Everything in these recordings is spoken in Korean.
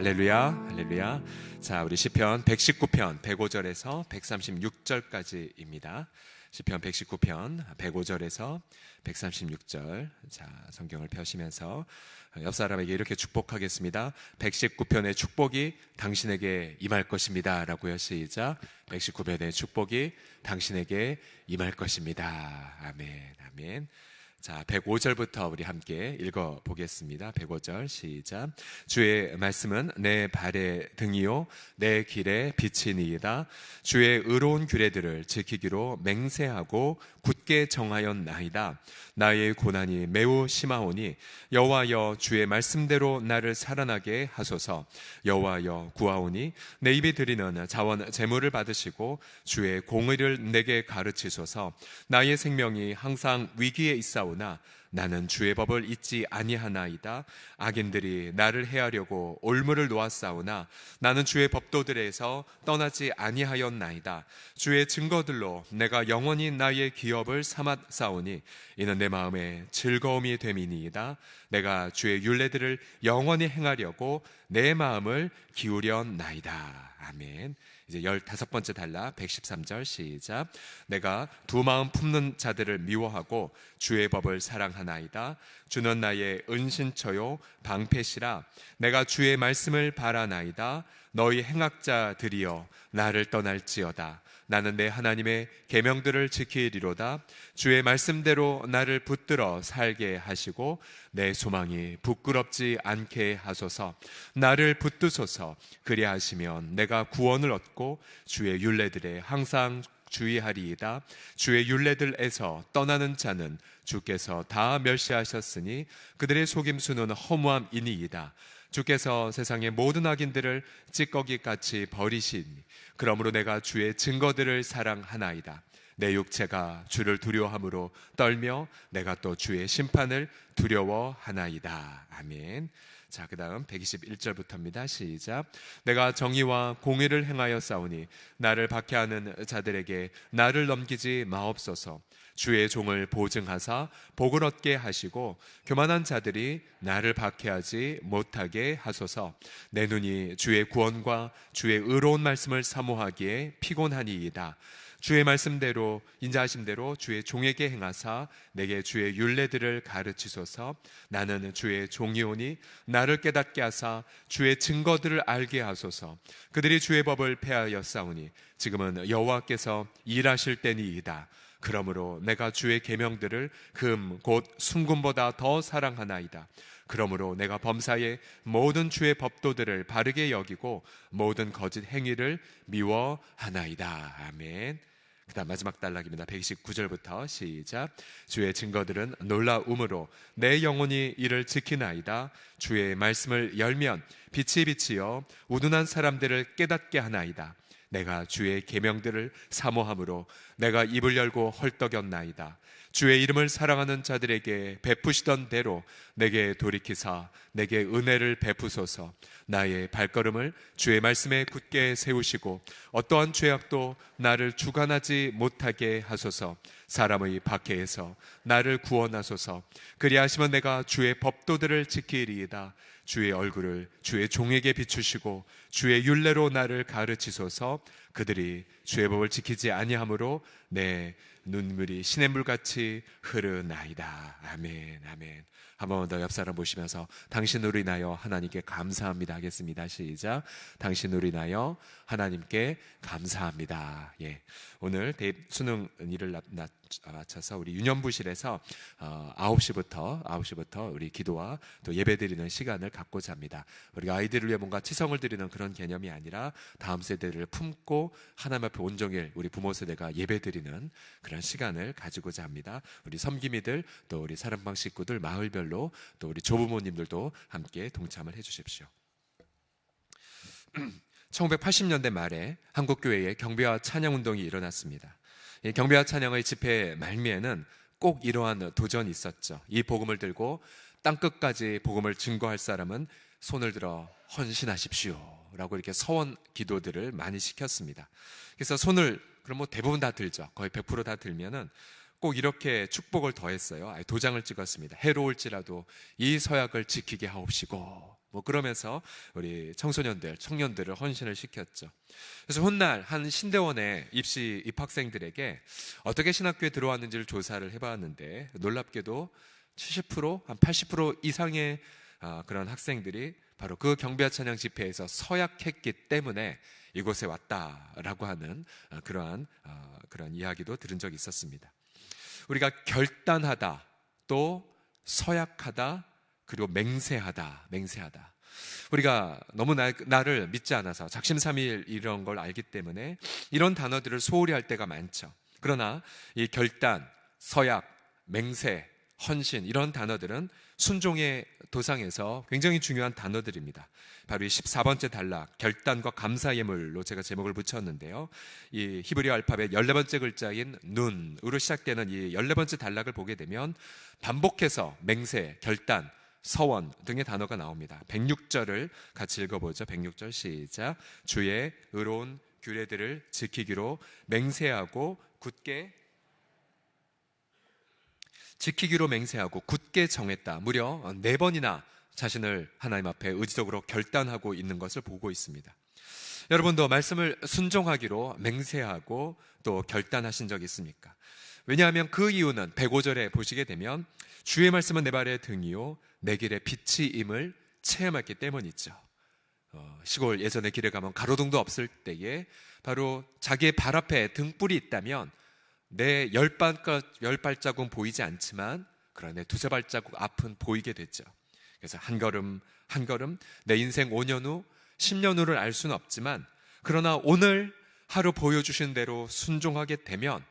할렐루야, 할렐루야. 자, 우리 시편 119편 105절에서 136절까지입니다. 시편 119편 105절에서 136절. 자, 성경을 펴시면서 옆 사람에게 이렇게 축복하겠습니다. 119편의 축복이 당신에게 임할 것입니다. 라고요. 시작. 119편의 축복이 당신에게 임할 것입니다. 아멘, 아멘. 자, 105절부터 우리 함께 읽어보겠습니다. 105절 시작. 주의 말씀은 내 발의 등이요 내 길의 빛이니이다. 주의 의로운 규례들을 지키기로 맹세하고 굳게 정하였나이다. 나의 고난이 매우 심하오니 여호와여 주의 말씀대로 나를 살아나게 하소서. 여호와여 구하오니 내 입이 드리는 자원 제물을 받으시고 주의 공의를 내게 가르치소서. 나의 생명이 항상 위기에 있사오나 나는 주의 법을 잊지 아니하나이다. 악인들이 나를 해하려고 올무를 놓았사오나 나는 주의 법도들에서 떠나지 아니하였나이다. 주의 증거들로 내가 영원히 나의 기업을 삼았사오니 이는 내 마음에 즐거움이 됨이니이다. 내가 주의 율례들을 영원히 행하려고 내 마음을 기울였나이다. 아멘. 이제 15번째 단락 113절 시작. 내가 두 마음 품는 자들을 미워하고 주의 법을 사랑하나이다. 주는 나의 은신처요 방패시라. 내가 주의 말씀을 바라나이다. 너희 행악자들이여 나를 떠날지어다. 나는 내 하나님의 계명들을 지키리로다. 주의 말씀대로 나를 붙들어 살게 하시고 내 소망이 부끄럽지 않게 하소서. 나를 붙드소서. 그리하시면 내가 구원을 얻고 주의 율례들에 항상 주의하리이다. 주의 율례들에서 떠나는 자는 주께서 다 멸시하셨으니 그들의 속임수는 허무함이니이다. 주께서 세상의 모든 악인들을 찌꺼기같이 버리시니 그러므로 내가 주의 증거들을 사랑하나이다. 내 육체가 주를 두려워함으로 떨며 내가 또 주의 심판을 두려워하나이다. 아멘. 자, 그 다음 121절부터입니다. 시작. 내가 정의와 공의를 행하여 싸우니 나를 박해하는 자들에게 나를 넘기지 마옵소서. 주의 종을 보증하사 복을 얻게 하시고 교만한 자들이 나를 박해하지 못하게 하소서. 내 눈이 주의 구원과 주의 의로운 말씀을 사모하기에 피곤하니이다. 주의 말씀대로 인자하심대로 주의 종에게 행하사 내게 주의 율례들을 가르치소서. 나는 주의 종이오니 나를 깨닫게 하사 주의 증거들을 알게 하소서. 그들이 주의 법을 폐하였사오니 지금은 여호와께서 일하실 때니이다. 그러므로 내가 주의 계명들을 금 곧 순금보다 더 사랑하나이다. 그러므로 내가 범사에 모든 주의 법도들을 바르게 여기고 모든 거짓 행위를 미워하나이다. 아멘. 그 다음 마지막 단락입니다. 129절부터 시작. 주의 증거들은 놀라움으로 내 영혼이 이를 지키나이다. 주의 말씀을 열면 빛이 비치어 우둔한 사람들을 깨닫게 하나이다. 내가 주의 계명들을 사모함으로 내가 입을 열고 헐떡였나이다. 주의 이름을 사랑하는 자들에게 베푸시던 대로 내게 돌이키사 내게 은혜를 베푸소서. 나의 발걸음을 주의 말씀에 굳게 세우시고 어떠한 죄악도 나를 주관하지 못하게 하소서. 사람의 박해에서 나를 구원하소서. 그리하시면 내가 주의 법도들을 지키리이다. 주의 얼굴을 주의 종에게 비추시고 주의 율례로 나를 가르치소서. 그들이 주의 법을 지키지 아니하므로 내 눈물이 시냇물같이 흐르나이다. 아멘, 아멘. 한 번 더 옆 사람 보시면서 당신으로 인하여 하나님께 감사합니다 하겠습니다. 시작. 당신으로 인하여 하나님께 감사합니다. 예, 오늘 수능 일을 마쳐서 우리 유년부실에서 9시부터 우리 기도와 또 예배드리는 시간을 갖고자 합니다. 우리가 아이들을 위해 뭔가 치성을 드리는 그런 개념이 아니라 다음 세대를 품고 하나님 앞에 온종일 우리 부모 세대가 예배드리는 그런 시간을 가지고자 합니다. 우리 섬김이들 또 우리 사랑방 식구들 마을별로 또 우리 조부모님들도 함께 동참을 해주십시오. 1980년대 말에 한국교회에 경배와 찬양운동이 일어났습니다. 이 경배와 찬양의 집회 말미에는 꼭 이러한 도전이 있었죠. 이 복음을 들고 땅끝까지 복음을 증거할 사람은 손을 들어 헌신하십시오 라고 이렇게 서원 기도들을 많이 시켰습니다. 그래서 손을 그럼 뭐 대부분 다 들죠. 거의 100% 다 들면은 꼭 이렇게 축복을 더했어요. 도장을 찍었습니다. 해로울지라도 이 서약을 지키게 하옵시고 뭐 그러면서 우리 청소년들, 청년들을 헌신을 시켰죠. 그래서 훗날 한 신대원의 입학생들에게 어떻게 신학교에 들어왔는지를 조사를 해봤는데 놀랍게도 70%, 한 80% 이상의 그런 학생들이 바로 그 경배와 찬양 집회에서 서약했기 때문에 이곳에 왔다라고 하는 그러한 이야기도 들은 적이 있었습니다. 우리가 결단하다, 또 서약하다, 그리고 맹세하다. 우리가 너무 나를 믿지 않아서 작심삼일 이런 걸 알기 때문에 이런 단어들을 소홀히 할 때가 많죠. 그러나 이 결단, 서약, 맹세, 헌신 이런 단어들은 순종의 도상에서 굉장히 중요한 단어들입니다. 바로 이 14번째 단락, 결단과 감사 예물로 제가 제목을 붙였는데요. 이 히브리 알파벳 14번째 글자인 눈으로 시작되는 이 14번째 단락을 보게 되면 반복해서 맹세, 결단, 서원 등의 단어가 나옵니다. 106절을 같이 읽어보죠. 106절 시작. 주의 의로운 규례들을 지키기로 맹세하고 굳게 정했다. 무려 4번이나 자신을 하나님 앞에 의지적으로 결단하고 있는 것을 보고 있습니다. 여러분도 말씀을 순종하기로 맹세하고 또 결단하신 적 있습니까? 왜냐하면 그 이유는 105절에 보시게 되면 주의 말씀은 내 발의 등이요 내 길의 빛이임을 체험했기 때문이죠. 시골 예전에 길에 가면 가로등도 없을 때에 바로 자기의 발 앞에 등불이 있다면 내 10발자국은 보이지 않지만 그러나 내 2-3발자국 앞은 보이게 됐죠. 그래서 한 걸음 한 걸음 내 인생 5년 후 10년 후를 알 수는 없지만 그러나 오늘 하루 보여주신 대로 순종하게 되면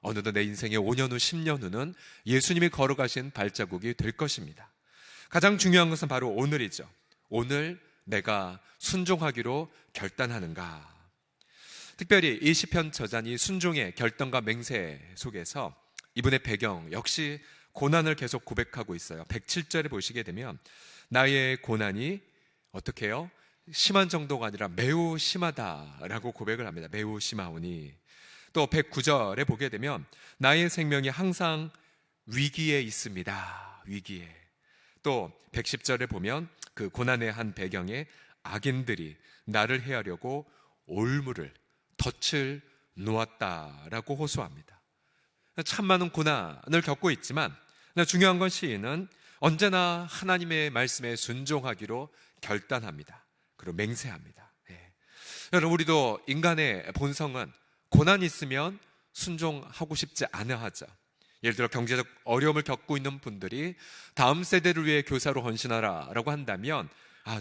어느덧 내 인생의 5년 후 10년 후는 예수님이 걸어가신 발자국이 될 것입니다. 가장 중요한 것은 바로 오늘이죠. 오늘 내가 순종하기로 결단하는가. 특별히 이 시편 저자는 이 순종의 결단과 맹세 속에서 이분의 배경 역시 고난을 계속 고백하고 있어요. 107절에 보시게 되면 나의 고난이 어떻게 해요? 심한 정도가 아니라 매우 심하다라고 고백을 합니다. 매우 심하오니. 또 109절에 보게 되면 나의 생명이 항상 위기에 있습니다. 위기에. 또 110절에 보면 그 고난의 한 배경에 악인들이 나를 해하려고 올무를 덫을 놓았다라고 호소합니다. 참 많은 고난을 겪고 있지만 중요한 건 시인은 언제나 하나님의 말씀에 순종하기로 결단합니다. 그리고 맹세합니다. 여러분 우리도 인간의 본성은 고난이 있으면 순종하고 싶지 않아 하죠. 예를 들어 경제적 어려움을 겪고 있는 분들이 다음 세대를 위해 교사로 헌신하라라고 한다면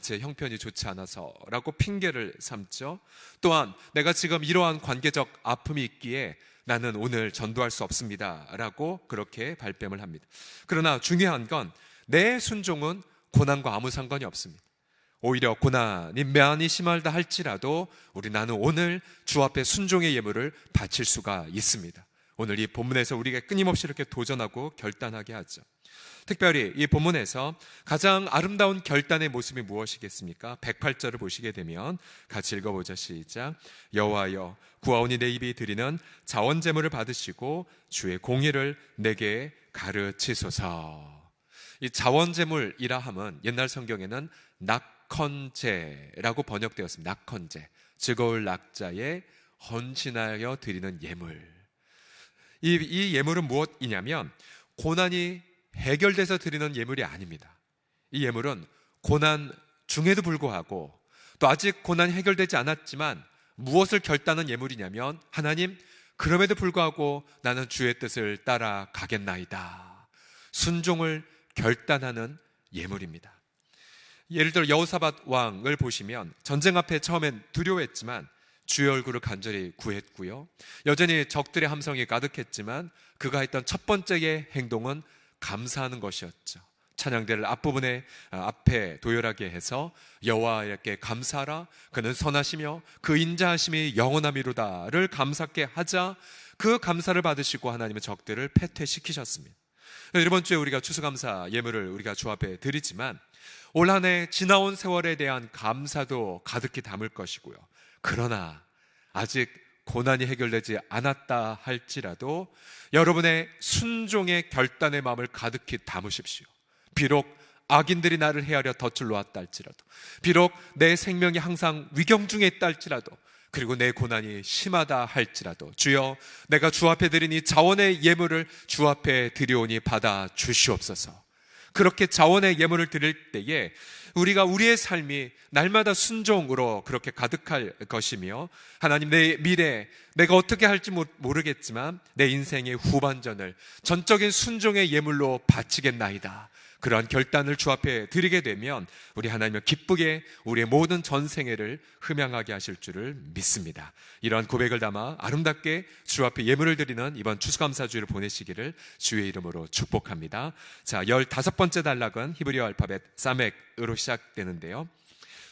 제 형편이 좋지 않아서 라고 핑계를 삼죠. 또한 내가 지금 이러한 관계적 아픔이 있기에 나는 오늘 전도할 수 없습니다 라고 그렇게 발뺌을 합니다. 그러나 중요한 건 내 순종은 고난과 아무 상관이 없습니다. 오히려 고난이 많이 심하다 할지라도 나는 오늘 주 앞에 순종의 예물을 바칠 수가 있습니다. 오늘 이 본문에서 우리가 끊임없이 이렇게 도전하고 결단하게 하죠. 특별히 이 본문에서 가장 아름다운 결단의 모습이 무엇이겠습니까? 108절을 보시게 되면 같이 읽어보자. 시작. 여호와여 구하오니 내 입이 드리는 자원제물을 받으시고 주의 공의를 내게 가르치소서. 이 자원제물이라 함은 옛날 성경에는 낙헌제라고 번역되었습니다. 낙헌제, 즐거울 낙자에 헌신하여 드리는 예물. 이 예물은 무엇이냐면 고난이 해결돼서 드리는 예물이 아닙니다. 이 예물은 고난 중에도 불구하고 또 아직 고난이 해결되지 않았지만 무엇을 결단한 예물이냐면 하나님 그럼에도 불구하고 나는 주의 뜻을 따라가겠나이다. 순종을 결단하는 예물입니다. 예를 들어 여호사밧 왕을 보시면 전쟁 앞에 처음엔 두려워했지만 주의 얼굴을 간절히 구했고요. 여전히 적들의 함성이 가득했지만 그가 했던 첫 번째의 행동은 감사하는 것이었죠. 찬양대를 앞에 도열하게 해서 여호와께 감사하라. 그는 선하시며 그 인자하심이 영원하미로다를 감사케 하자. 그 감사를 받으시고 하나님은 적들을 패퇴시키셨습니다. 이번 주에 우리가 추수감사 예물을 우리가 주 앞에 드리지만 올 한 해 지나온 세월에 대한 감사도 가득히 담을 것이고요. 그러나 아직 고난이 해결되지 않았다 할지라도 여러분의 순종의 결단의 마음을 가득히 담으십시오. 비록 악인들이 나를 헤아려 덫을 놓았다 할지라도, 비록 내 생명이 항상 위경 중에 있다 할지라도, 그리고 내 고난이 심하다 할지라도, 주여 내가 주 앞에 드린 이 자원의 예물을 주 앞에 드려오니 받아 주시옵소서. 그렇게 자원의 예물을 드릴 때에 우리가 우리의 삶이 날마다 순종으로 그렇게 가득할 것이며, 하나님, 내 미래, 내가 어떻게 할지 모르겠지만 내 인생의 후반전을 전적인 순종의 예물로 바치겠나이다, 그러한 결단을 주 앞에 드리게 되면 우리 하나님은 기쁘게 우리의 모든 전생애를 흠양하게 하실 줄을 믿습니다. 이러한 고백을 담아 아름답게 주 앞에 예물을 드리는 이번 추수감사주일을 보내시기를 주의 이름으로 축복합니다. 자, 15번째 단락은 히브리어 알파벳 사멕으로 시작되는데요,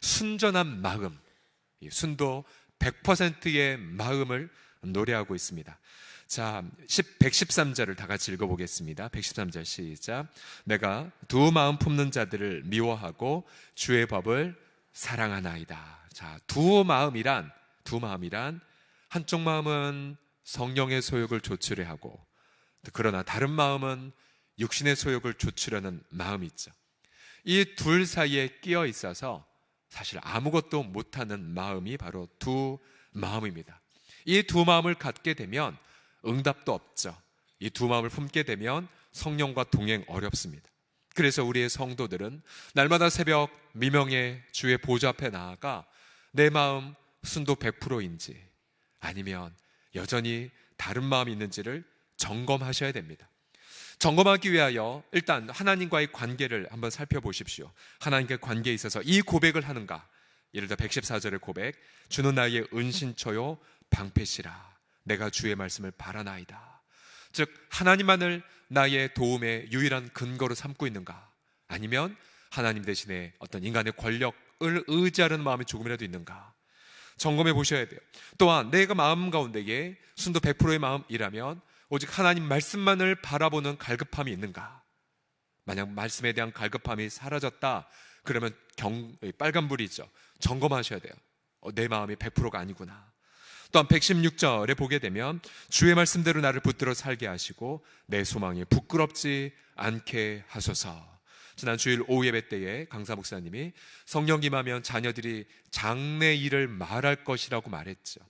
순전한 마음, 순도 100%의 마음을 노래하고 있습니다. 자, 113절을 다 같이 읽어보겠습니다. 113절 시작. 내가 두 마음 품는 자들을 미워하고 주의 법을 사랑하나이다. 자, 두 마음이란 한쪽 마음은 성령의 소욕을 조출해 하고, 그러나 다른 마음은 육신의 소욕을 조출하는 마음이 있죠. 이 둘 사이에 끼어 있어서 사실 아무것도 못하는 마음이 바로 두 마음입니다. 이 두 마음을 갖게 되면 응답도 없죠. 이 두 마음을 품게 되면 성령과 동행 어렵습니다. 그래서 우리의 성도들은 날마다 새벽 미명에 주의 보좌 앞에 나아가 내 마음 순도 100%인지 아니면 여전히 다른 마음이 있는지를 점검하셔야 됩니다. 점검하기 위하여 일단 하나님과의 관계를 한번 살펴보십시오. 하나님과의 관계에 있어서 이 고백을 하는가? 예를 들어 114절의 고백, 주는 나의 은신처요 방패시라, 내가 주의 말씀을 바라나이다. 즉 하나님만을 나의 도움의 유일한 근거로 삼고 있는가? 아니면 하나님 대신에 어떤 인간의 권력을 의지하는 마음이 조금이라도 있는가? 점검해 보셔야 돼요. 또한 내가 마음 가운데에 순도 100%의 마음이라면 오직 하나님 말씀만을 바라보는 갈급함이 있는가? 만약 말씀에 대한 갈급함이 사라졌다, 그러면 빨간불이죠. 점검하셔야 돼요. 내 마음이 100%가 아니구나. 또한 116절에 보게 되면 주의 말씀대로 나를 붙들어 살게 하시고 내 소망이 부끄럽지 않게 하소서. 지난 주일 오후 예배 때에 강사 목사님이 성령 임하면 자녀들이 장래 일을 말할 것이라고 말했죠.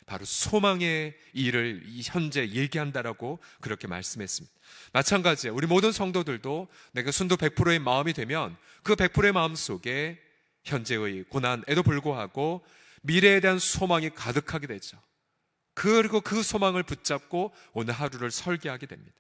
바로 소망의 일을 현재 얘기한다라고 그렇게 말씀했습니다. 마찬가지예요. 우리 모든 성도들도 내가 순도 100%의 마음이 되면 그 100%의 마음 속에 현재의 고난에도 불구하고 미래에 대한 소망이 가득하게 되죠. 그리고 그 소망을 붙잡고 오늘 하루를 설계하게 됩니다.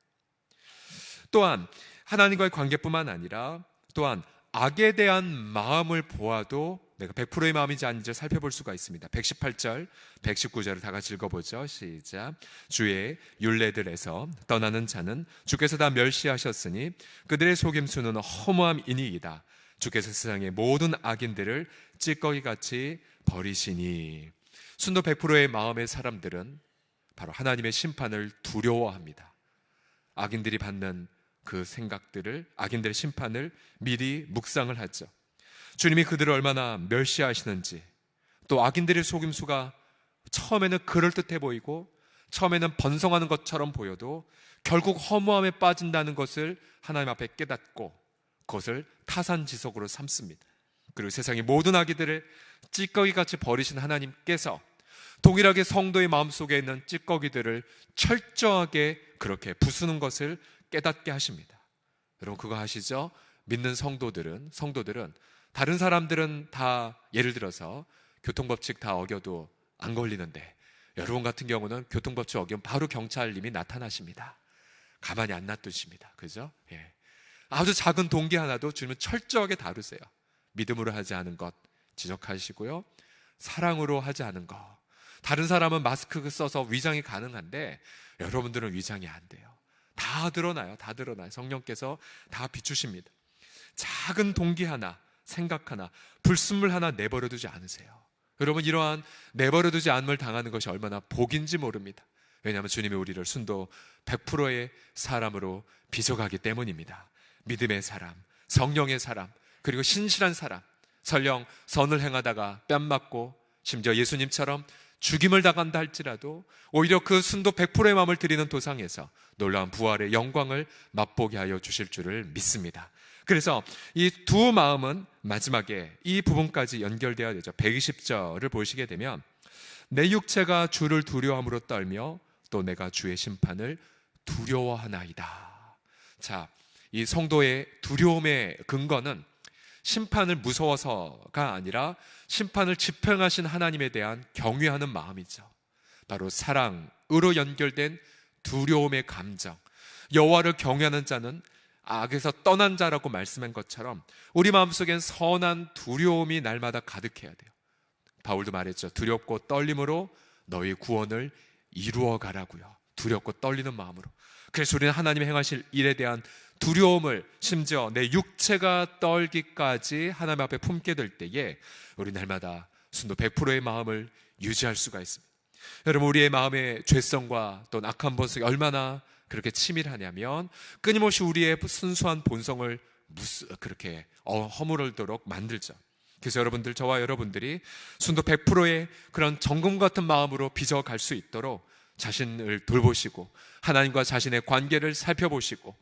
또한 하나님과의 관계뿐만 아니라 또한 악에 대한 마음을 보아도 내가 100%의 마음인지 아닌지 살펴볼 수가 있습니다. 118절, 119절을 다 같이 읽어보죠. 시작. 주의 율례들에서 떠나는 자는 주께서 다 멸시하셨으니 그들의 속임수는 허무함이니이다. 주께서 세상의 모든 악인들을 찌꺼기같이 버리시니. 순도 100%의 마음의 사람들은 바로 하나님의 심판을 두려워합니다. 악인들이 받는 그 생각들을, 악인들의 심판을 미리 묵상을 하죠. 주님이 그들을 얼마나 멸시하시는지, 또 악인들의 속임수가 처음에는 그럴듯해 보이고 처음에는 번성하는 것처럼 보여도 결국 허무함에 빠진다는 것을 하나님 앞에 깨닫고 그것을 타산지석으로 삼습니다. 그리고 세상의 모든 악인들을 찌꺼기같이 버리신 하나님께서 동일하게 성도의 마음속에 있는 찌꺼기들을 철저하게 그렇게 부수는 것을 깨닫게 하십니다. 여러분 그거 아시죠? 믿는 성도들은 다른 사람들은 다 예를 들어서 교통법칙 다 어겨도 안 걸리는데 여러분 같은 경우는 교통법칙 어기면 바로 경찰님이 나타나십니다. 가만히 안 놔두십니다. 그죠? 예. 아주 작은 동기 하나도 주님은 철저하게 다루세요. 믿음으로 하지 않은 것 지적하시고요, 사랑으로 하지 않은 것. 다른 사람은 마스크 써서 위장이 가능한데 여러분들은 위장이 안 돼요. 다 드러나요. 성령께서 다 비추십니다. 작은 동기 하나, 생각 하나, 불순물 하나 내버려두지 않으세요. 여러분 이러한 내버려두지 않음을 당하는 것이 얼마나 복인지 모릅니다. 왜냐하면 주님이 우리를 순도 100%의 사람으로 빚어가기 때문입니다. 믿음의 사람, 성령의 사람, 그리고 신실한 사람, 설령 선을 행하다가 뺨 맞고 심지어 예수님처럼 죽임을 당한다 할지라도 오히려 그 순도 100%의 마음을 드리는 도상에서 놀라운 부활의 영광을 맛보게 하여 주실 줄을 믿습니다. 그래서 이 두 마음은 마지막에 이 부분까지 연결되어야 되죠. 120절을 보시게 되면 내 육체가 주를 두려움으로 떨며 또 내가 주의 심판을 두려워하나이다. 자, 이 성도의 두려움의 근거는 심판을 무서워서가 아니라 심판을 집행하신 하나님에 대한 경외하는 마음이죠. 바로 사랑으로 연결된 두려움의 감정. 여호와를 경외하는 자는 악에서 떠난 자라고 말씀한 것처럼 우리 마음속엔 선한 두려움이 날마다 가득해야 돼요. 바울도 말했죠. 두렵고 떨림으로 너희 구원을 이루어 가라고요. 두렵고 떨리는 마음으로. 그래서 우리는 하나님이 행하실 일에 대한 두려움을, 심지어 내 육체가 떨기까지 하나님 앞에 품게 될 때에 우리 날마다 순도 100%의 마음을 유지할 수가 있습니다. 여러분, 우리의 마음의 죄성과 또 악한 본성이 얼마나 그렇게 치밀하냐면 끊임없이 우리의 순수한 본성을 그렇게 허물도록 만들죠. 그래서 여러분들, 저와 여러분들이 순도 100%의 그런 정금 같은 마음으로 빚어갈 수 있도록 자신을 돌보시고 하나님과 자신의 관계를 살펴보시고,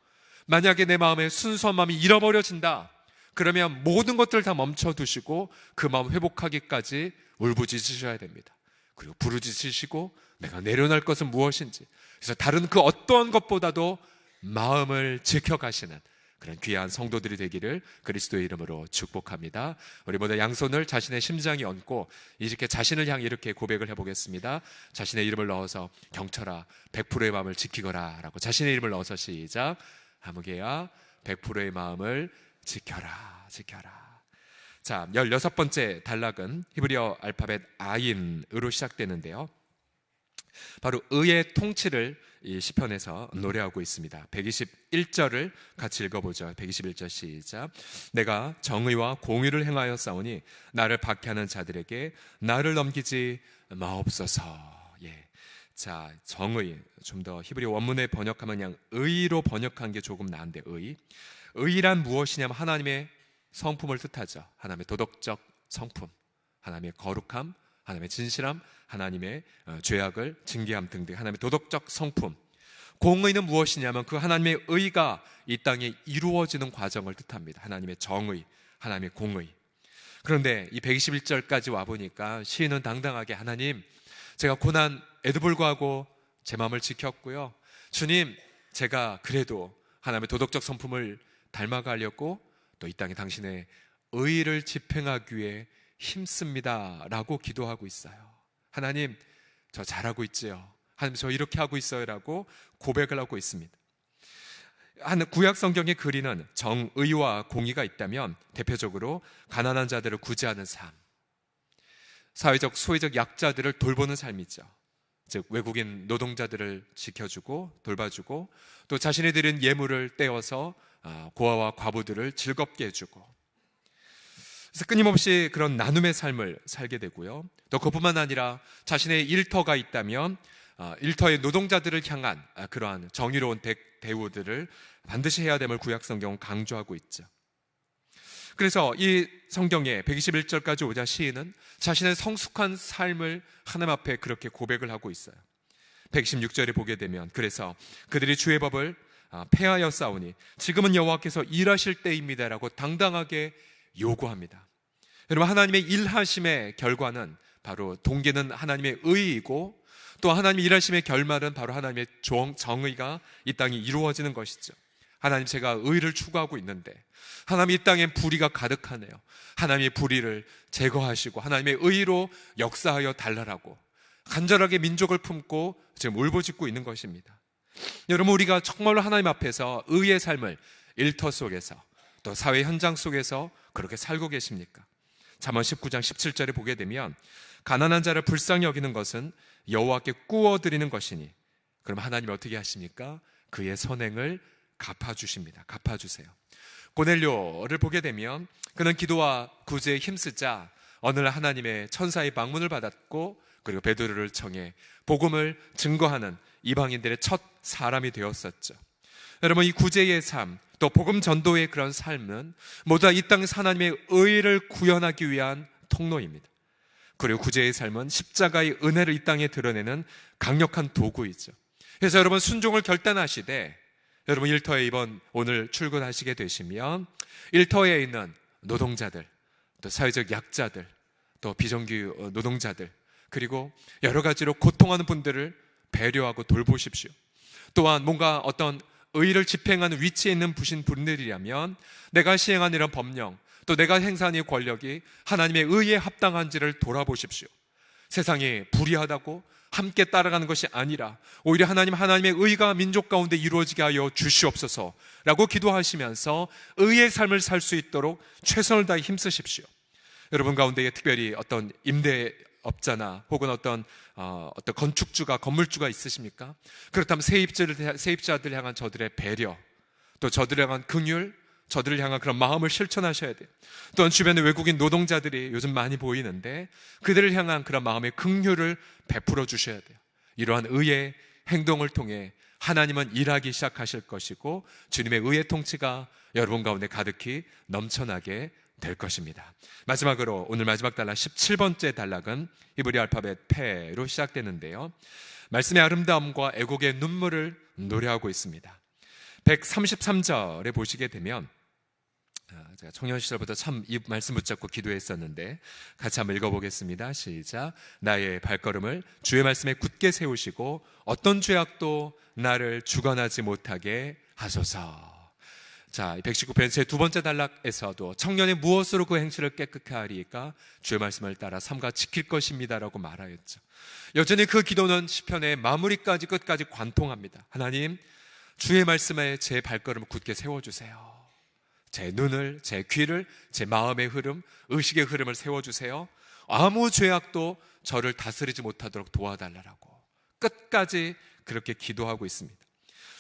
만약에 내 마음에 순수한 마음이 잃어버려진다, 그러면 모든 것들을 다 멈춰두시고 그 마음 회복하기까지 울부짖으셔야 됩니다. 그리고 부르짖으시고 내가 내려놓을 것은 무엇인지, 그래서 다른 그 어떠한 것보다도 마음을 지켜가시는 그런 귀한 성도들이 되기를 그리스도의 이름으로 축복합니다. 우리 모두 양손을 자신의 심장에 얹고 이렇게 자신을 향해 이렇게 고백을 해보겠습니다. 자신의 이름을 넣어서 경철아 100%의 마음을 지키거라 라고 자신의 이름을 넣어서 시작. 하무개야 100%의 마음을 지켜라, 지켜라. 자, 16번째 단락은 히브리어 알파벳 아인으로 시작되는데요. 바로 의의 통치를 이 시편에서 노래하고 있습니다. 121절을 같이 읽어보죠. 121절 시작. 내가 정의와 공의를 행하여 싸우니 나를 박해하는 자들에게 나를 넘기지 마옵소서. 예. 자, 정의, 좀 더 히브리 원문에 번역하면 그냥 의로 번역한 게 조금 나은데, 의란 무엇이냐면 하나님의 성품을 뜻하죠. 하나님의 도덕적 성품, 하나님의 거룩함, 하나님의 진실함, 하나님의 죄악을 징계함 등등 하나님의 도덕적 성품. 공의는 무엇이냐면 그 하나님의 의가 이 땅에 이루어지는 과정을 뜻합니다. 하나님의 정의, 하나님의 공의. 그런데 이 121절까지 와보니까 시인은 당당하게 하나님, 제가 고난에도 불구하고 제 마음을 지켰고요. 주님, 제가 그래도 하나님의 도덕적 성품을 닮아가려고 또 이 땅에 당신의 의를 집행하기 위해 힘씁니다 라고 기도하고 있어요. 하나님, 저 잘하고 있지요. 하나님, 저 이렇게 하고 있어요 라고 고백을 하고 있습니다. 구약 성경의 그리는 정의와 공의가 있다면 대표적으로 가난한 자들을 구제하는 삶, 사회적 소외적 약자들을 돌보는 삶이죠. 즉 외국인 노동자들을 지켜주고 돌봐주고 또 자신이 드린 예물을 떼어서 고아와 과부들을 즐겁게 해주고, 그래서 끊임없이 그런 나눔의 삶을 살게 되고요. 또 그뿐만 아니라 자신의 일터가 있다면 일터의 노동자들을 향한 그러한 정의로운 대우들을 반드시 해야 됨을 구약 성경은 강조하고 있죠. 그래서 이 성경에 121절까지 오자 시인은 자신의 성숙한 삶을 하나님 앞에 그렇게 고백을 하고 있어요. 116절에 보게 되면 그래서 그들이 주의 법을 폐하여 싸우니 지금은 여호와께서 일하실 때입니다 라고 당당하게 요구합니다. 여러분, 하나님의 일하심의 결과는 바로 동기는 하나님의 의이고 또 하나님의 일하심의 결말은 바로 하나님의 정의가 이 땅에 이루어지는 것이죠. 하나님, 제가 의를 추구하고 있는데 하나님, 이 땅엔 불의가 가득하네요. 하나님의 불의를 제거하시고 하나님의 의로 역사하여 달라라고 간절하게 민족을 품고 지금 울부짖고 있는 것입니다. 여러분, 우리가 정말로 하나님 앞에서 의의 삶을 일터 속에서 또 사회 현장 속에서 그렇게 살고 계십니까? 잠언 19장 17절에 보게 되면 가난한 자를 불쌍히 여기는 것은 여호와께 꾸어드리는 것이니, 그럼 하나님이 어떻게 하십니까? 그의 선행을 갚아주십니다. 갚아주세요. 고넬료를 보게 되면 그는 기도와 구제에 힘쓰자 어느 날 하나님의 천사의 방문을 받았고 그리고 베드로를 청해 복음을 증거하는 이방인들의 첫 사람이 되었었죠. 여러분, 이 구제의 삶, 또 복음 전도의 그런 삶은 모두 다 이 땅에서 하나님의 의를 구현하기 위한 통로입니다. 그리고 구제의 삶은 십자가의 은혜를 이 땅에 드러내는 강력한 도구이죠. 그래서 여러분, 순종을 결단하시되 여러분 일터에 오늘 출근하시게 되시면 일터에 있는 노동자들, 또 사회적 약자들, 또 비정규 노동자들, 그리고 여러 가지로 고통하는 분들을 배려하고 돌보십시오. 또한 뭔가 어떤 의를 집행하는 위치에 있는 분들이라면 내가 시행한 이런 법령, 또 내가 행사한 이 권력이 하나님의 의에 합당한지를 돌아보십시오. 세상이 불의하다고 함께 따라가는 것이 아니라 오히려 하나님의 의가 민족 가운데 이루어지게 하여 주시옵소서라고 기도하시면서 의의 삶을 살 수 있도록 최선을 다해 힘쓰십시오. 여러분 가운데 특별히 어떤 임대업자나 혹은 어떤 건축주가, 건물주가 있으십니까? 그렇다면 세입자들 향한 저들의 배려, 또 저들을 향한 긍휼, 저들을 향한 그런 마음을 실천하셔야 돼요. 또한 주변에 외국인 노동자들이 요즘 많이 보이는데 그들을 향한 그런 마음의 긍휼을 베풀어 주셔야 돼요. 이러한 의의 행동을 통해 하나님은 일하기 시작하실 것이고 주님의 의의 통치가 여러분 가운데 가득히 넘쳐나게 될 것입니다. 마지막으로 오늘 마지막 단락 17번째 단락은 히브리 알파벳 페로 시작되는데요, 말씀의 아름다움과 애곡의 눈물을 노래하고 있습니다. 133절에 보시게 되면, 제가 청년 시절부터 참 이 말씀 붙잡고 기도했었는데 같이 한번 읽어보겠습니다. 시작. 나의 발걸음을 주의 말씀에 굳게 세우시고 어떤 죄악도 나를 주관하지 못하게 하소서. 자, 119편 제 두 번째 단락에서도 청년이 무엇으로 그 행실을 깨끗하게 하리까? 주의 말씀을 따라 삼가 지킬 것입니다 라고 말하였죠. 여전히 그 기도는 시편의 마무리까지 끝까지 관통합니다. 하나님, 주의 말씀에 제 발걸음을 굳게 세워주세요. 제 눈을, 제 귀를, 제 마음의 흐름, 의식의 흐름을 세워주세요. 아무 죄악도 저를 다스리지 못하도록 도와달라고 끝까지 그렇게 기도하고 있습니다.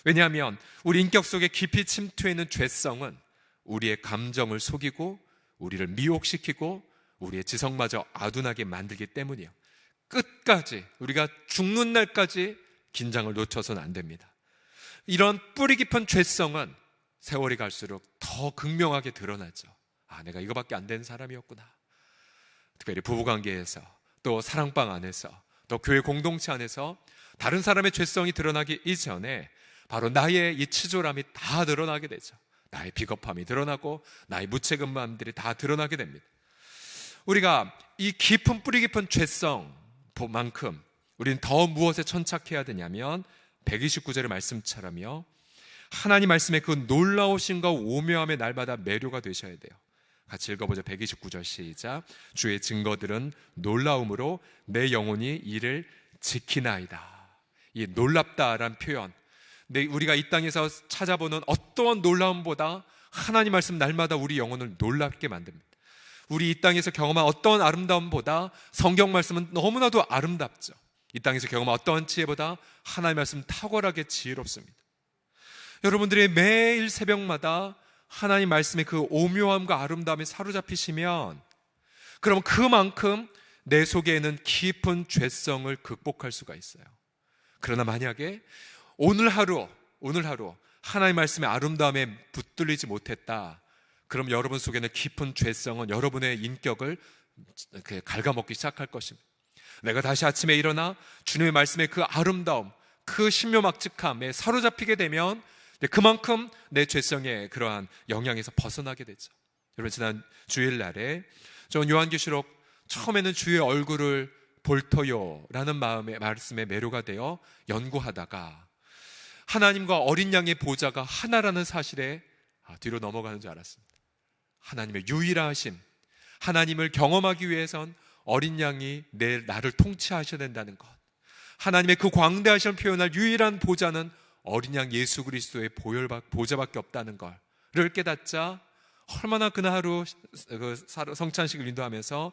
왜냐하면 우리 인격 속에 깊이 침투해 있는 죄성은 우리의 감정을 속이고 우리를 미혹시키고 우리의 지성마저 아둔하게 만들기 때문이에요. 끝까지, 우리가 죽는 날까지 긴장을 놓쳐서는 안 됩니다. 이런 뿌리 깊은 죄성은 세월이 갈수록 더 극명하게 드러나죠. 아, 내가 이거밖에 안 된 사람이었구나. 특별히 부부관계에서, 또 사랑방 안에서, 또 교회 공동체 안에서 다른 사람의 죄성이 드러나기 이전에 바로 나의 이 치졸함이 다 드러나게 되죠. 나의 비겁함이 드러나고 나의 무책임함들이 다 드러나게 됩니다. 우리가 이 깊은 뿌리 깊은 죄성만큼 우리는 더 무엇에 천착해야 되냐면 129절의 말씀처럼요, 하나님 말씀의 그 놀라우심과 오묘함에 날마다 매료가 되셔야 돼요. 같이 읽어보죠. 129절 시작. 주의 증거들은 놀라움으로 내 영혼이 이를 지키나이다. 이 놀랍다라는 표현, 우리가 이 땅에서 찾아보는 어떠한 놀라움보다 하나님 말씀 날마다 우리 영혼을 놀랍게 만듭니다. 우리 이 땅에서 경험한 어떠한 아름다움보다 성경 말씀은 너무나도 아름답죠. 이 땅에서 경험한 어떠한 지혜보다 하나님 말씀은 탁월하게 지혜롭습니다. 여러분들이 매일 새벽마다 하나님 말씀의 그 오묘함과 아름다움에 사로잡히시면 그럼 그만큼 내 속에 있는 깊은 죄성을 극복할 수가 있어요. 그러나 만약에 오늘 하루 하나님 말씀의 아름다움에 붙들리지 못했다, 그럼 여러분 속에는 깊은 죄성은 여러분의 인격을 갉아먹기 시작할 것입니다. 내가 다시 아침에 일어나 주님의 말씀의 그 아름다움, 그 신묘막측함에 사로잡히게 되면 그만큼 내 죄성의 그러한 영향에서 벗어나게 되죠. 여러분, 지난 주일날에 전 요한계시록 처음에는 주의 얼굴을 볼터요라는 말씀에 매료가 되어 연구하다가 하나님과 어린 양의 보좌가 하나라는 사실에 뒤로 넘어가는 줄 알았습니다. 하나님의 유일하심, 하나님을 경험하기 위해선 어린 양이 나를 통치하셔야 된다는 것, 하나님의 그 광대하심을 표현할 유일한 보좌는 어린 양 예수 그리스도의 보좌밖에 없다는 걸을 깨닫자 얼마나 그날 하루 성찬식을 인도하면서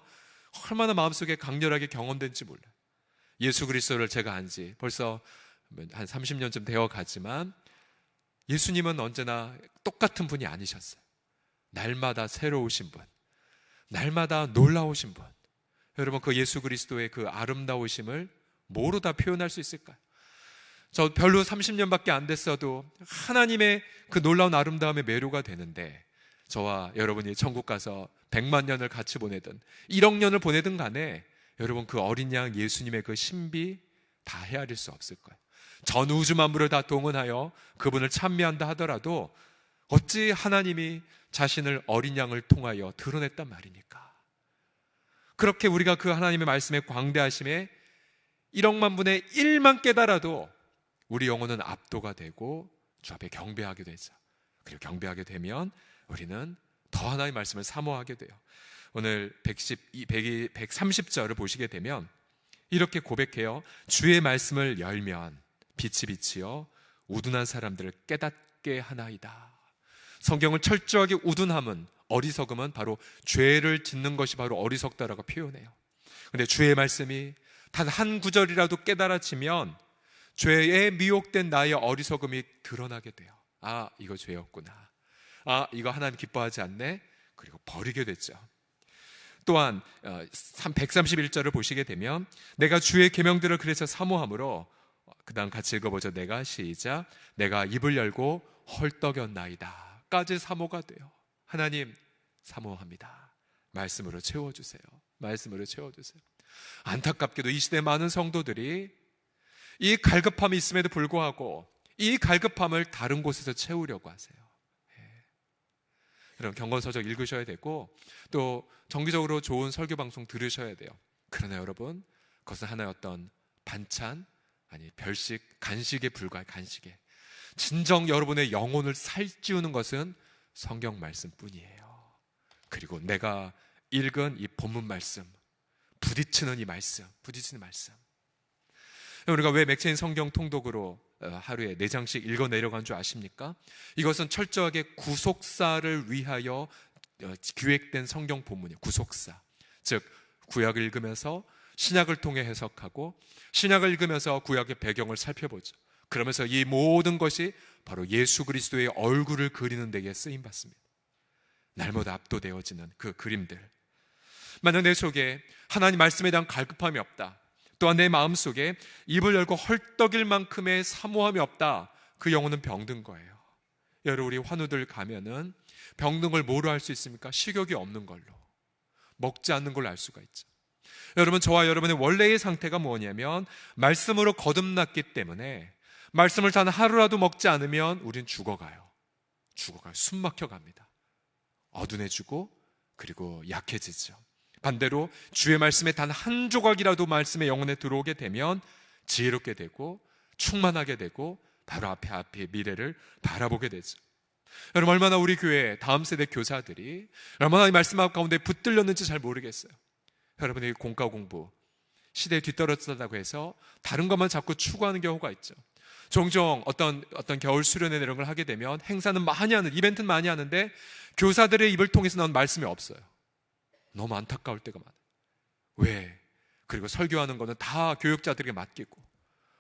얼마나 마음속에 강렬하게 경험된지 몰라요. 예수 그리스도를 제가 안지 벌써 한 30년쯤 되어 가지만 예수님은 언제나 똑같은 분이 아니셨어요. 날마다 새로우신 분, 날마다 놀라우신 분. 여러분, 그 예수 그리스도의 그 아름다우심을 뭐로 다 표현할 수 있을까요? 저 별로 30년밖에 안 됐어도 하나님의 그 놀라운 아름다움에 매료가 되는데, 저와 여러분이 천국 가서 100만 년을 같이 보내든 1억 년을 보내든 간에 여러분 그 어린 양 예수님의 그 신비 다 헤아릴 수 없을 거예요. 전 우주 만물을 다 동원하여 그분을 찬미한다 하더라도 어찌 하나님이 자신을 어린 양을 통하여 드러냈단 말입니까? 그렇게 우리가 그 하나님의 말씀의 광대하심에 1억만 분의 1만 깨달아도 우리 영혼은 압도가 되고 주 앞에 경배하게 되죠. 그리고 경배하게 되면 우리는 더 하나님의 말씀을 사모하게 돼요. 오늘 130절을 보시게 되면 이렇게 고백해요. 주의 말씀을 열면 빛이 비치어 우둔한 사람들을 깨닫게 하나이다. 성경을 철저하게 우둔함은, 어리석음은 바로 죄를 짓는 것이 바로 어리석다라고 표현해요. 그런데 주의 말씀이 단 한 구절이라도 깨달아지면 죄에 미혹된 나의 어리석음이 드러나게 돼요. 아, 이거 죄였구나. 아, 이거 하나님 기뻐하지 않네. 그리고 버리게 됐죠. 또한 131절을 보시게 되면 내가 주의 계명들을 그래서 사모함으로, 그 다음 같이 읽어보죠. 내가 시작. 내가 입을 열고 헐떡였나이다 까지 사모가 돼요. 하나님 사모합니다. 말씀으로 채워주세요. 말씀으로 채워주세요. 안타깝게도 이 시대 많은 성도들이 이 갈급함이 있음에도 불구하고 이 갈급함을 다른 곳에서 채우려고 하세요. 이런 경건서적 읽으셔야 되고 또 정기적으로 좋은 설교 방송 들으셔야 돼요. 그러나 여러분, 그것은 하나의 어떤 반찬, 아니 별식, 간식에 불과해. 간식에. 진정 여러분의 영혼을 살찌우는 것은 성경 말씀뿐이에요. 그리고 내가 읽은 이 본문 말씀, 부딪히는 이 말씀, 부딪히는 말씀. 우리가 왜 맥체인 성경 통독으로 하루에 4장씩 읽어 내려간 줄 아십니까? 이것은 철저하게 구속사를 위하여 기획된 성경 본문이에요. 구속사. 즉 구약을 읽으면서 신약을 통해 해석하고 신약을 읽으면서 구약의 배경을 살펴보죠. 그러면서 이 모든 것이 바로 예수 그리스도의 얼굴을 그리는 데에 쓰임받습니다. 날마다 압도되어지는 그 그림들. 만약 내 속에 하나님 말씀에 대한 갈급함이 없다, 또한 내 마음속에 입을 열고 헐떡일 만큼의 사모함이 없다, 그 영혼은 병든 거예요. 여러분, 우리 환우들 가면은 병든 걸 뭐로 알 수 있습니까? 식욕이 없는 걸로, 먹지 않는 걸로 알 수가 있죠. 여러분, 저와 여러분의 원래의 상태가 뭐냐면 말씀으로 거듭났기 때문에 말씀을 단 하루라도 먹지 않으면 우린 죽어가요. 숨 막혀갑니다. 어두워지고 그리고 약해지죠. 반대로 주의 말씀에 단 한 조각이라도 말씀의 영혼에 들어오게 되면 지혜롭게 되고 충만하게 되고 바로 앞에 미래를 바라보게 되죠. 여러분, 얼마나 우리 교회 다음 세대 교사들이 얼마나 이 말씀 가운데 붙들렸는지 잘 모르겠어요. 여러분이 공과 공부 시대에 뒤떨어졌다고 해서 다른 것만 자꾸 추구하는 경우가 있죠. 종종 어떤 겨울 수련회 이런 걸 하게 되면 행사는 많이 하는, 이벤트는 많이 하는데 교사들의 입을 통해서 나온 말씀이 없어요. 너무 안타까울 때가 많아요. 왜? 그리고 설교하는 거는 다 교육자들에게 맡기고.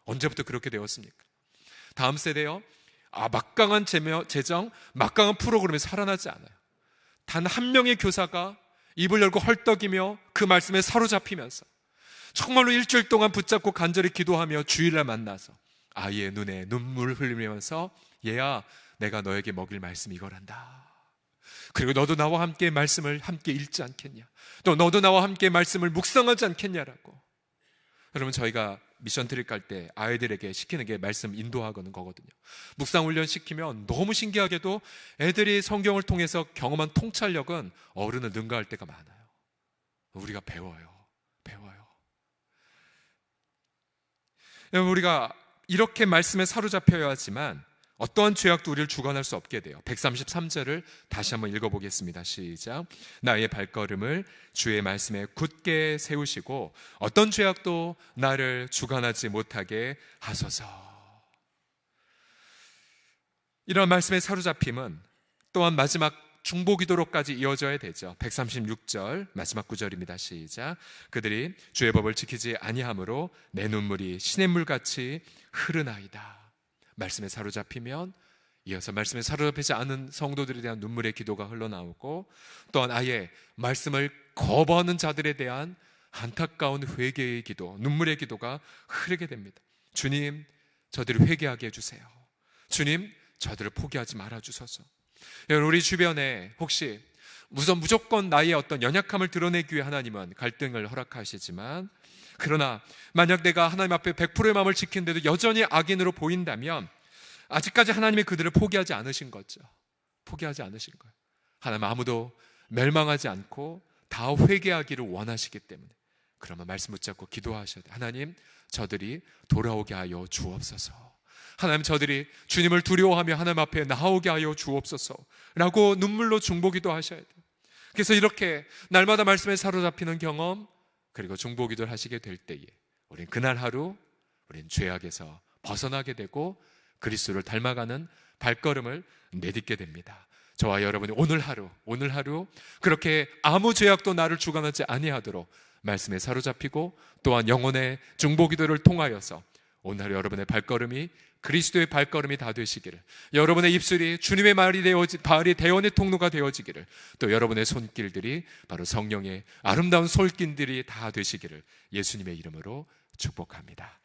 언제부터 그렇게 되었습니까? 다음 세대요, 막강한 재정, 막강한 프로그램이 살아나지 않아요. 단 한 명의 교사가 입을 열고 헐떡이며 그 말씀에 사로잡히면서 정말로 일주일 동안 붙잡고 간절히 기도하며 주일날 만나서 아이의 눈에 눈물을 흘리면서 얘야, 내가 너에게 먹일 말씀이 이거란다. 그리고 너도 나와 함께 말씀을 함께 읽지 않겠냐, 또 너도 나와 함께 말씀을 묵상하지 않겠냐라고. 여러분, 저희가 미션 트립 갈 때 아이들에게 시키는 게 말씀 인도하는 거거든요. 묵상 훈련 시키면 너무 신기하게도 애들이 성경을 통해서 경험한 통찰력은 어른을 능가할 때가 많아요. 우리가 배워요. 여러분, 우리가 이렇게 말씀에 사로잡혀야 하지만 어떠한 죄악도 우리를 주관할 수 없게 돼요. 133절을 다시 한번 읽어보겠습니다. 시작. 나의 발걸음을 주의 말씀에 굳게 세우시고 어떤 죄악도 나를 주관하지 못하게 하소서. 이런 말씀에 사로잡힘은 또한 마지막 중보기도로까지 이어져야 되죠. 136절 마지막 구절입니다. 시작. 그들이 주의 법을 지키지 아니하므로 내 눈물이 시냇물같이 흐르나이다. 말씀에 사로잡히면 이어서 말씀에 사로잡히지 않은 성도들에 대한 눈물의 기도가 흘러나오고, 또한 아예 말씀을 거부하는 자들에 대한 안타까운 회개의 기도, 눈물의 기도가 흐르게 됩니다. 주님, 저들을 회개하게 해주세요. 주님, 저들을 포기하지 말아주소서. 여러분, 우리 주변에 혹시 무조건 나의 어떤 연약함을 드러내기 위해 하나님은 갈등을 허락하시지만 그러나 만약 내가 하나님 앞에 100%의 마음을 지키는데도 여전히 악인으로 보인다면 아직까지 하나님이 그들을 포기하지 않으신 거죠. 포기하지 않으신 거예요. 하나님 아무도 멸망하지 않고 다 회개하기를 원하시기 때문에 그러면 말씀 붙잡고 기도하셔야 돼요. 하나님, 저들이 돌아오게 하여 주옵소서. 하나님, 저들이 주님을 두려워하며 하나님 앞에 나오게 하여 주옵소서 라고 눈물로 중보기도 하셔야 돼요. 그래서 이렇게 날마다 말씀에 사로잡히는 경험, 그리고 중보기도를 하시게 될 때에 우린 그날 하루 우린 죄악에서 벗어나게 되고 그리스도를 닮아가는 발걸음을 내딛게 됩니다. 저와 여러분이 오늘 하루 그렇게 아무 죄악도 나를 주관하지 아니하도록 말씀에 사로잡히고 또한 영혼의 중보기도를 통하여서 오늘 하루 여러분의 발걸음이 그리스도의 발걸음이 다 되시기를, 여러분의 입술이 주님의 말이 대언의 통로가 되어지기를, 또 여러분의 손길들이 바로 성령의 아름다운 솔길들이 다 되시기를 예수님의 이름으로 축복합니다.